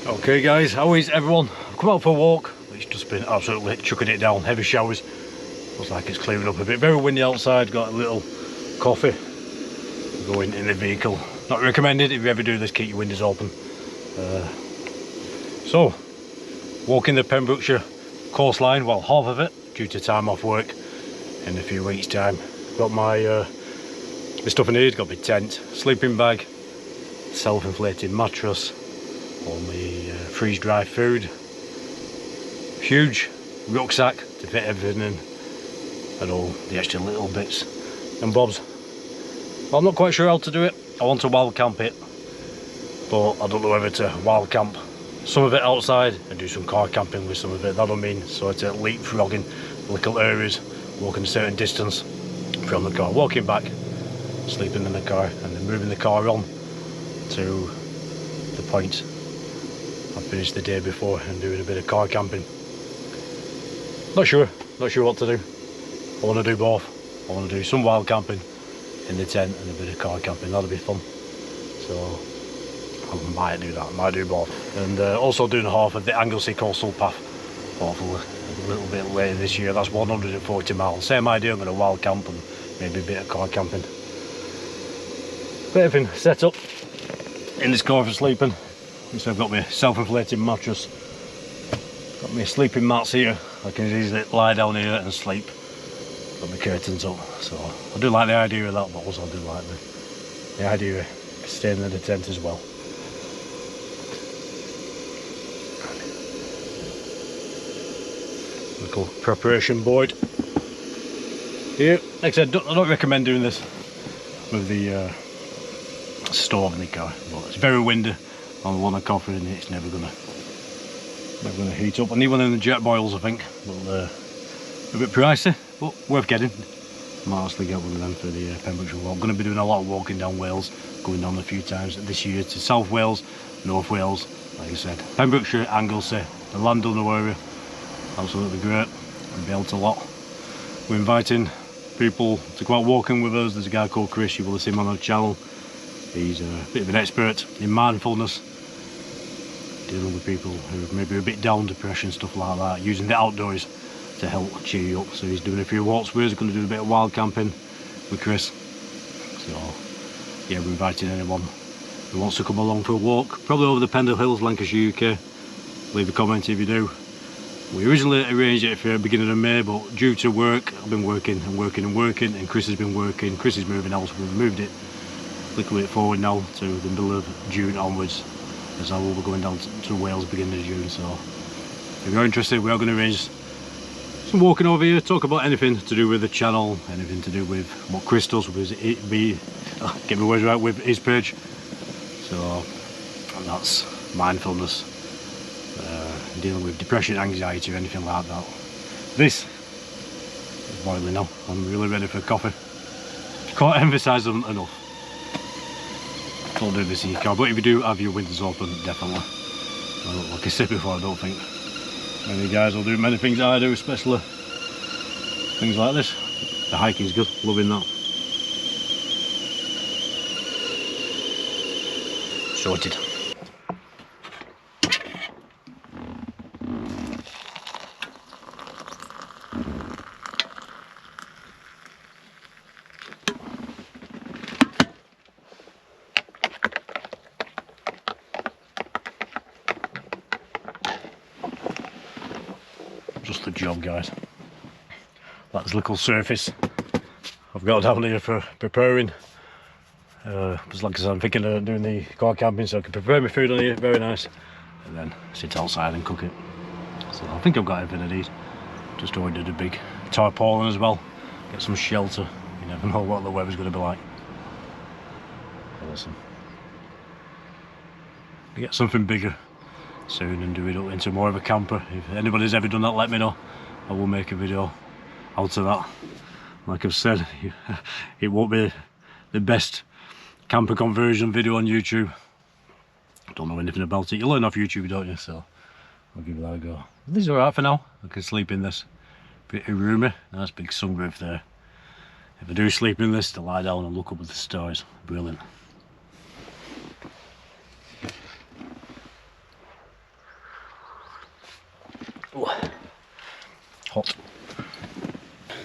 Okay guys, how is everyone? I've come out for a walk. It's just been absolutely chucking it down, heavy showers. Looks like it's clearing up a bit. Very windy outside, got a little coffee. Going in the vehicle. Not recommended. If you ever do this, keep your windows open. So, walking the Pembrokeshire coastline, well, half of it, due to time off work in a few weeks' time. Got my stuff I need, got my tent, sleeping bag, self-inflating mattress, all my freeze-dried food, huge rucksack to fit everything in, and all the extra little bits and bobs. Well, I'm not quite sure how to do it. I want to wild camp it, but I don't know whether to wild camp some of it outside and do some car camping with some of it. That'll mean sort of leapfrogging little areas, walking a certain distance from the car, walking back, sleeping in the car, and then moving the car on to the point I finished the day before and doing a bit of car camping. Not sure what to do. I want to do both. I want to do some wild camping in the tent and a bit of car camping. That'll be fun. So I might do that, I might do both. And also doing half of the Anglesey coastal path, hopefully a little bit later this year. That's 140 miles. Same idea, I'm going to wild camp and maybe a bit of car camping. But everything set up in this car for sleeping. So I've got my self-inflating mattress, got my sleeping mats here. I can easily lie down here and sleep. Got my curtains up, so I do like the idea of that, but also I do like the idea of staying in the tent as well. Little preparation board here. Like I said, I don't recommend doing this with the stove in the car, but it's very windy. On the one I coffee in it's never gonna heat up. I need one of the jet boils, I think, but a bit pricey, but worth getting. Might actually get one of them for the Pembrokeshire walk. I'm going to be doing a lot of walking down Wales, going down a few times this year to South Wales, North Wales, like I said, Pembrokeshire, Anglesey, the Landudno area, absolutely great, and built a lot. We're inviting people to go out walking with us. There's a guy called Chris, you will have seen him on our channel. He's a bit of an expert in mindfulness, dealing with people who maybe are a bit down, depression, stuff like that, using the outdoors to help cheer you up. So he's doing a few walks with us, going to do a bit of wild camping with Chris. So yeah, we're inviting anyone who wants to come along for a walk, probably over the Pendle Hills, Lancashire, UK. Leave a comment if you do. We originally arranged it for the beginning of May, but due to work, I've been working, and Chris has been working. Chris is moving else, we've moved it. Flicking it forward now to the middle of June onwards, as I will be going down to Wales beginning of June. So if you're interested, we are going to arrange some walking over here, talk about anything to do with the channel, anything to do with what Chris does with his, get my words right, with his page. So and that's mindfulness, dealing with depression, anxiety, or anything like that. This is boiling now. I'm really ready for coffee. Can't emphasise them enough. Don't do this in your car, but if you do have your windows open, definitely. Like I said before, I don't think many guys will do many things I do, especially things like this. The hiking's good, loving that. Sorted. Just the job, guys. That's the little surface I've got down here for preparing. Just like I said, I'm thinking of doing the car camping, so I can prepare my food on here, very nice, and then sit outside and cook it. So I think I've got everything I need. Just ordered a big tarpaulin as well, get some shelter. You never know what the weather's going to be like. Awesome. Get something bigger soon and do it up into more of a camper. If anybody's ever done that, let me know. I will make a video out of that. Like I've said, it won't be the best camper conversion video on YouTube. I don't know anything about it. You learn off YouTube, don't you? So I'll give that a go. This is alright for now. I can sleep in this. Pretty roomy. Nice big sunroof there. If I do sleep in this, to lie down and look up at the stars. Brilliant. Ooh. Hot.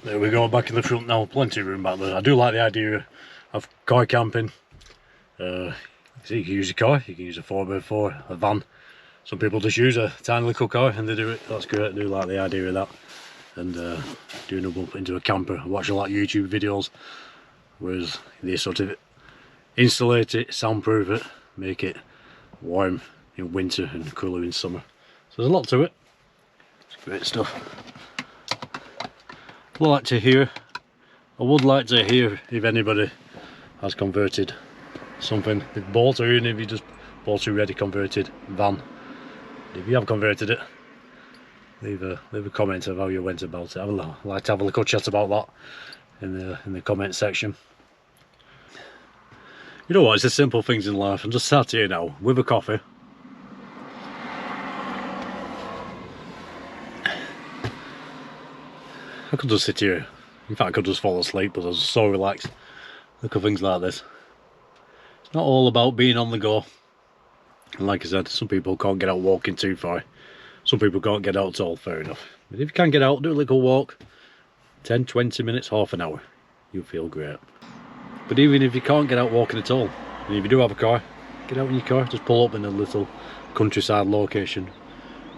There we go, back in the front now, plenty of room back there. I do like the idea of car camping. You can use a car, you can use a 4x4, a van. Some people just use a tiny little car and they do it, that's great. I do like the idea of that. And doing them up into a camper. I watch a lot of YouTube videos, whereas they sort of insulate it, soundproof it, make it warm in winter and cooler in summer. So there's a lot to it. It's great stuff. I would like to hear if anybody has converted something they've bought, or even if you just bought a ready converted van. If you have converted it, leave a comment of how you went about it. I'd like to have a little chat about that in the comment section. You know what, it's the simple things in life. I'm just sat here now with a coffee. I could just sit here. In fact, I could just fall asleep, but I was so relaxed. Look at things like this. It's not all about being on the go. And like I said, some people can't get out walking too far. Some people can't get out at all, fair enough. But if you can get out, do a little walk. 10, 20 minutes, half an hour. You'll feel great. But even if you can't get out walking at all, and if you do have a car, get out in your car. Just pull up in a little countryside location.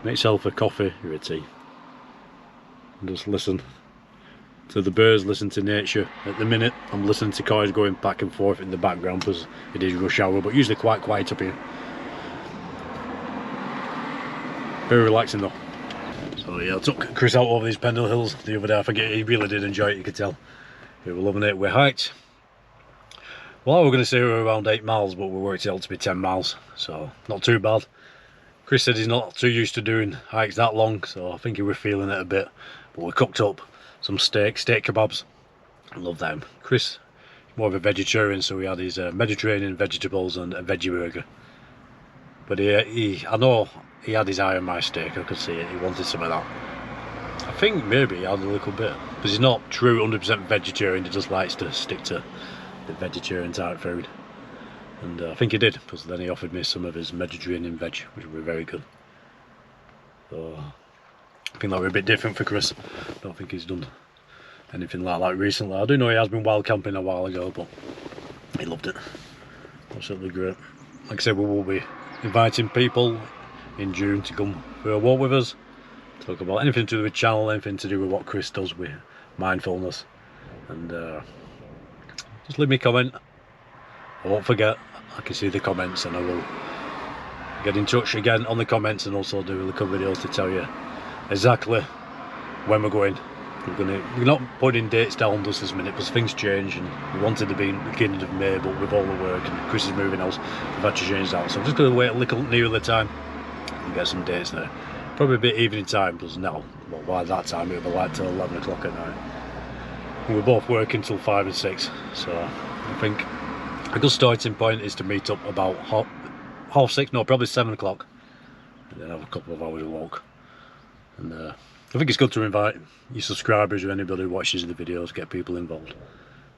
Make yourself a coffee or a tea. And just listen to the birds, listen to nature. At the minute I'm listening to cars going back and forth in the background because it is rush hour, but usually quite quiet up here. Very relaxing though. So yeah, I took Chris out over these Pendle hills the other day. I think he really did enjoy it, you could tell. We were loving it. We hiked, well, I was going to say we were around 8 miles, but we worked it out to be 10 miles, so not too bad. Chris said he's not too used to doing hikes that long, so I think he was feeling it a bit. But we cooked up some steak kebabs. I love them. Chris, more of a vegetarian, so he had his Mediterranean vegetables and a veggie burger. But I know he had his eye on my steak. I could see it. He wanted some of that. I think maybe he had a little bit, because he's not true 100% vegetarian. He just likes to stick to the vegetarian type food. And I think he did, because then he offered me some of his Mediterranean veg, which were very good. So I think that were a bit different for Chris. I don't think he's done anything like that recently. I do know he has been wild camping a while ago, but he loved it. Absolutely great. Like I said, we will be inviting people in June to come for a walk with us, talk about anything to do with channel, anything to do with what Chris does with mindfulness. And just leave me a comment. I won't forget. I can see the comments and I will get in touch again on the comments, and also do a little video to tell you exactly when we're going. We're not putting dates down just this minute because things change, and we wanted to be in the beginning of May, but with all the work and Chris is moving house, we've had to change that. So I'm just going to wait a little nearer the time and get some dates there. Probably a bit evening time, because now, well, by that time it'll be like till 11 o'clock at night. And we're both working till 5 and 6, so I think a good starting point is to meet up about half 6, no, probably 7 o'clock, and then have a couple of hours walk. And I think it's good to invite your subscribers or anybody who watches the videos, get people involved.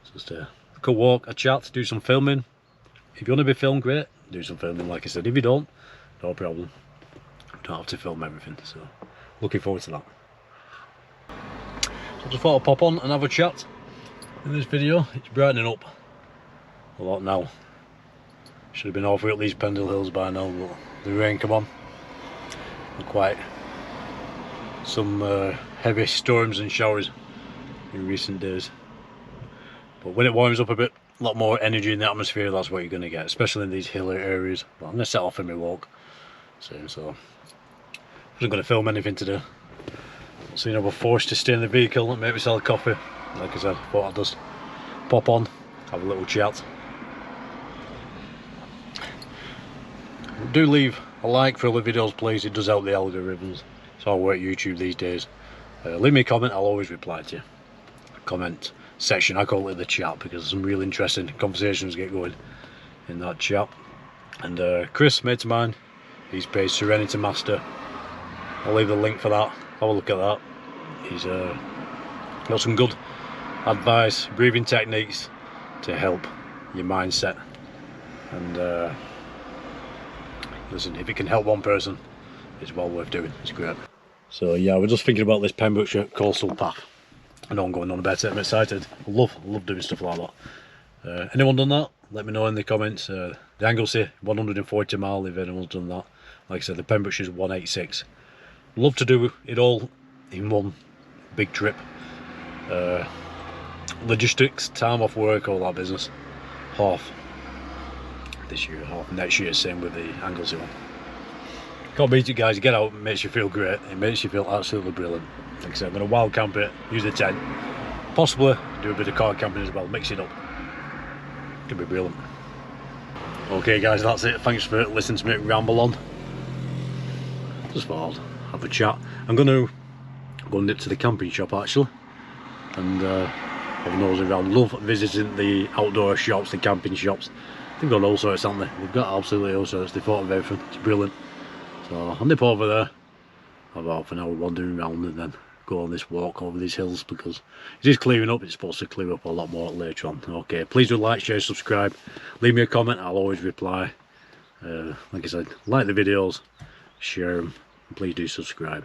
So just a good walk, a chat, do some filming. If you want to be filmed, great, do some filming like I said. If you don't, no problem. You don't have to film everything, so looking forward to that. So I just thought I'd pop on and have a chat in this video. It's brightening up a lot now. Should have been over at these Pendle hills by now, but the rain come on. And quite some heavy storms and showers in recent days. But when it warms up a bit, a lot more energy in the atmosphere, that's what you're going to get, especially in these hilly areas. But I'm going to set off in my walk soon, so I wasn't going to film anything today. So, you know, we're forced to stay in the vehicle and make myself a coffee. Like I said, I thought I'd just pop on, have a little chat. Do leave a like for all the videos, please. It does help the algorithms. So I work YouTube these days. Leave me a comment, I'll always reply to you. Comment section, I call it the chat, because some real interesting conversations get going in that chat. And Chris, mate of mine, he's page Serenity Master. I'll leave the link for that. Have a look at that. He's got some good advice, breathing techniques to help your mindset. And listen, if it can help one person, it's well worth doing. It's great. So yeah, we're just thinking about this Pembrokeshire coastal path. I know I'm going on about it, I'm excited. I love doing stuff like that. Anyone done that? Let me know in the comments. The Anglesey 140 mile if anyone's done that. Like I said, the Pembrokeshire's 186. Love to do it all in one big trip. Logistics, time off work, all that business. Half this year, half next year, same with the Anglesey one. Can't beat it, guys. You get out, it makes you feel great. It makes you feel absolutely brilliant. Like I said, I'm going to wild camp it, use the tent, possibly do a bit of car camping as well, mix it up. Could be brilliant. Okay guys, that's it. Thanks for listening to me ramble on. Just thought I'd have a chat. I'm going to go nip to the camping shop actually, and have a nose around. Love visiting the outdoor shops, the camping shops. They've got all sorts, haven't they? They've got absolutely all sorts. They thought of everything. It's brilliant. So I'll nip over there, have half an hour wandering around, and then go on this walk over these hills, because it is clearing up. It's supposed to clear up a lot more later on. Okay, please do like, share, subscribe, leave me a comment. I'll always reply. Like I said, like the videos, share them, and please do subscribe.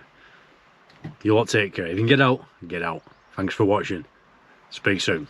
You lot take care. If you can get out, get out. Thanks for watching. Speak soon.